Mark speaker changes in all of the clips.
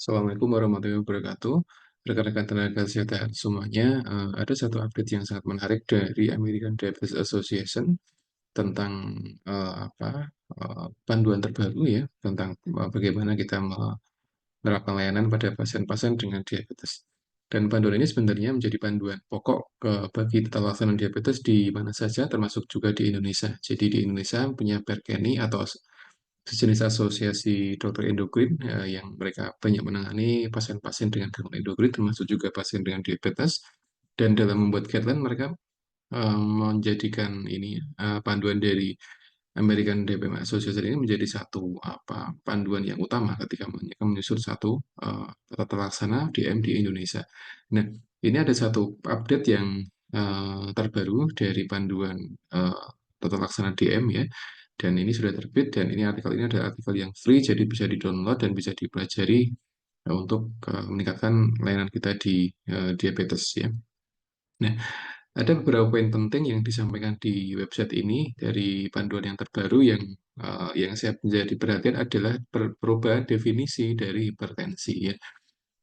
Speaker 1: Assalamualaikum warahmatullahi wabarakatuh. Rekan-rekan tenaga kesehatan semuanya, ada satu update yang sangat menarik dari American Diabetes Association tentang panduan terbaru ya tentang bagaimana kita menerapkan layanan pada pasien-pasien dengan diabetes. Dan panduan ini sebenarnya menjadi panduan pokok bagi tata laksana diabetes di mana saja, termasuk juga di Indonesia. Jadi di Indonesia punya PERKENI atau sejenis asosiasi dokter endokrin yang mereka banyak menangani pasien-pasien dengan gangguan endokrin termasuk juga pasien dengan diabetes, dan dalam membuat guideline mereka menjadikan ini panduan dari American Diabetes Association ini menjadi satu panduan yang utama ketika mereka menyusun satu tata laksana DM di Indonesia. Nah, ini ada satu update yang terbaru dari panduan uh, tata laksana DM ya, dan ini sudah terbit, dan artikel ini adalah artikel yang free, jadi bisa di-download dan bisa dipelajari untuk meningkatkan layanan kita di diabetes ya. Nah, ada beberapa poin penting yang disampaikan di website ini dari panduan yang terbaru yang saya menjadi perhatian adalah perubahan definisi dari hipertensi ya.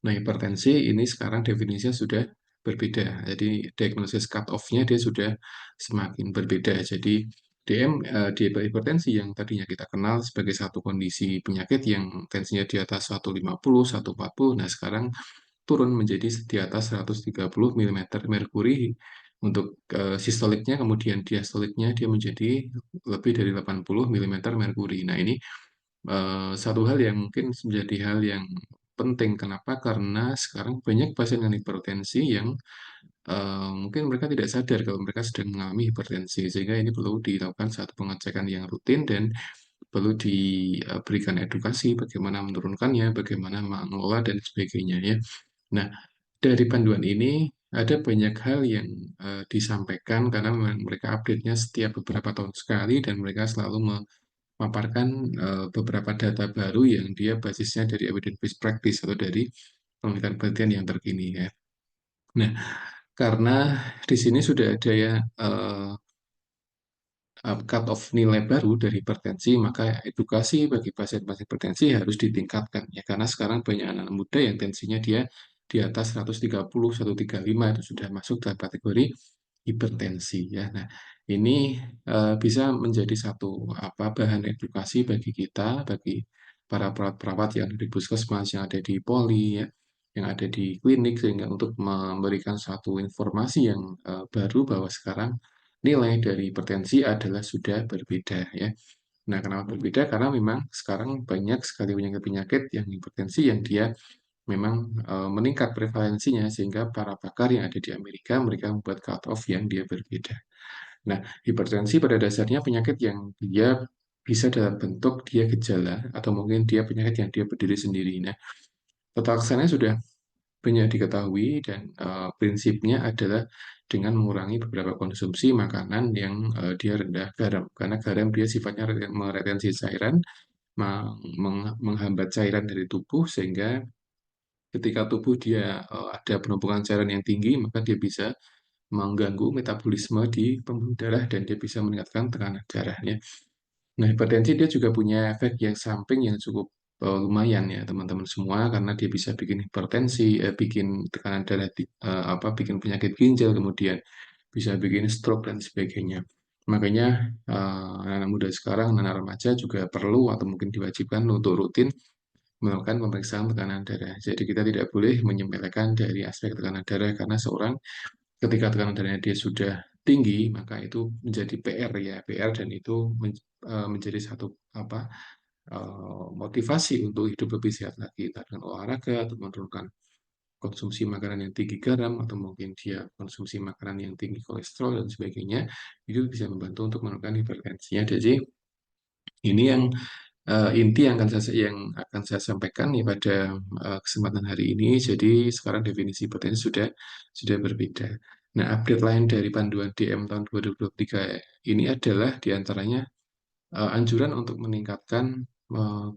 Speaker 1: Nah, hipertensi ini sekarang definisinya sudah berbeda. Jadi diagnosis cut-off-nya dia sudah semakin berbeda. Jadi hipertensi yang tadinya kita kenal sebagai satu kondisi penyakit yang tensinya di atas 150, 140, nah sekarang turun menjadi di atas 130 mm merkuri untuk sistoliknya, kemudian diastoliknya dia menjadi lebih dari 80 mm merkuri. Nah, ini satu hal yang mungkin menjadi hal yang penting. Kenapa? Karena sekarang banyak pasien dengan hipertensi yang mungkin mereka tidak sadar kalau mereka sedang mengalami hipertensi, sehingga ini perlu dilakukan satu pengecekan yang rutin dan perlu diberikan edukasi bagaimana menurunkannya, bagaimana mengelola dan sebagainya ya. Nah, dari panduan ini ada banyak hal yang disampaikan karena memang mereka update-nya setiap beberapa tahun sekali, dan mereka selalu memaparkan beberapa data baru yang dia basisnya dari evidence-based practice atau dari penelitian-penelitian yang terkini ya. Nah, karena di sini sudah ada ya cut-off nilai baru dari hipertensi, maka edukasi bagi pasien-pasien hipertensi harus ditingkatkan ya, karena sekarang banyak anak muda yang tensinya dia di atas 130, 135 itu sudah masuk dalam kategori hipertensi ya. Nah, ini bisa menjadi satu bahan edukasi bagi kita, bagi para perawat-perawat yang ada di puskesmas, yang ada di poli ya, yang ada di klinik, sehingga untuk memberikan satu informasi yang baru bahwa sekarang nilai dari hipertensi adalah sudah berbeda ya. Nah, kenapa berbeda? Karena memang sekarang banyak sekali penyakit-penyakit yang hipertensi yang dia memang meningkat prevalensinya, sehingga para pakar yang ada di Amerika mereka membuat cut-off yang dia berbeda. Nah, hipertensi pada dasarnya penyakit yang dia bisa dalam bentuk dia gejala atau mungkin dia penyakit yang dia berdiri sendiri. Nah, tata laksananya sudah banyak diketahui, dan prinsipnya adalah dengan mengurangi beberapa konsumsi makanan yang dia rendah garam, karena garam dia sifatnya meretensi cairan, menghambat cairan dari tubuh, sehingga ketika tubuh dia ada penumpukan cairan yang tinggi, maka dia bisa mengganggu metabolisme di pembuluh darah dan dia bisa meningkatkan tekanan darahnya. Nah, hipertensi dia juga punya efek yang samping yang cukup lumayan ya teman-teman semua, karena dia bisa bikin hipertensi, bikin tekanan darah, bikin penyakit ginjal, kemudian bisa bikin stroke dan sebagainya. Makanya anak muda sekarang, anak remaja juga perlu atau mungkin diwajibkan untuk rutin melakukan pemeriksaan tekanan darah. Jadi kita tidak boleh menyepelekan dari aspek tekanan darah, karena seorang ketika tekanan darahnya dia sudah tinggi, maka itu menjadi PR ya, PR, dan itu menjadi satu motivasi untuk hidup lebih sehat lagi, entah dengan olahraga atau menurunkan konsumsi makanan yang tinggi garam, atau mungkin dia konsumsi makanan yang tinggi kolesterol dan sebagainya, itu bisa membantu untuk menurunkan hipertensinya. Jadi ini yang inti yang akan saya sampaikan nih pada kesempatan hari ini. Jadi sekarang definisi hipertensi sudah berbeda. Nah, update lain dari panduan DM tahun 2023 ini adalah diantaranya anjuran untuk meningkatkan eh,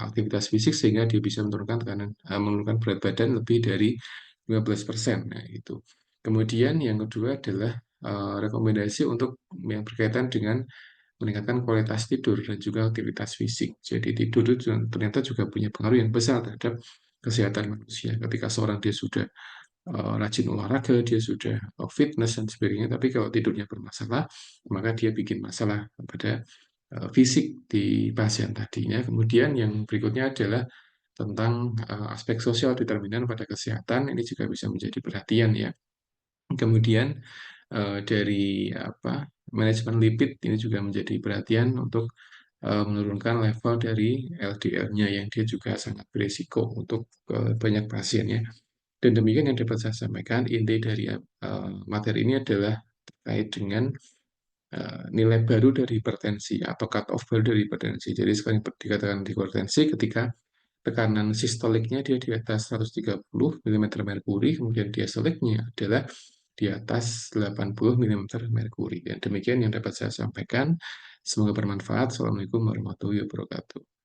Speaker 1: aktivitas fisik sehingga dia bisa menurunkan berat badan lebih dari 15%. Nah, itu. Kemudian yang kedua adalah rekomendasi untuk yang berkaitan dengan meningkatkan kualitas tidur dan juga aktivitas fisik. Jadi tidur itu ternyata juga punya pengaruh yang besar terhadap kesehatan manusia. Ketika seorang dia sudah rajin olahraga, dia sudah fitness dan sebagainya, tapi kalau tidurnya bermasalah, maka dia bikin masalah pada fisik di pasien tadinya. Kemudian yang berikutnya adalah tentang aspek sosial determinan pada kesehatan, ini juga bisa menjadi perhatian ya. Kemudian dari apa, manajemen lipid ini juga menjadi perhatian untuk menurunkan level dari LDL-nya yang dia juga sangat beresiko untuk banyak pasien ya. Dan demikian yang dapat saya sampaikan, inti dari materi ini adalah terkait dengan nilai baru dari hipertensi atau cut off baru dari hipertensi. Jadi sekali dikatakan hipertensi ketika tekanan sistoliknya dia di atas 130 mm merkuri, kemudian diastoliknya adalah di atas 80 mm merkuri. Dan demikian yang dapat saya sampaikan. Semoga bermanfaat. Assalamualaikum warahmatullahi wabarakatuh.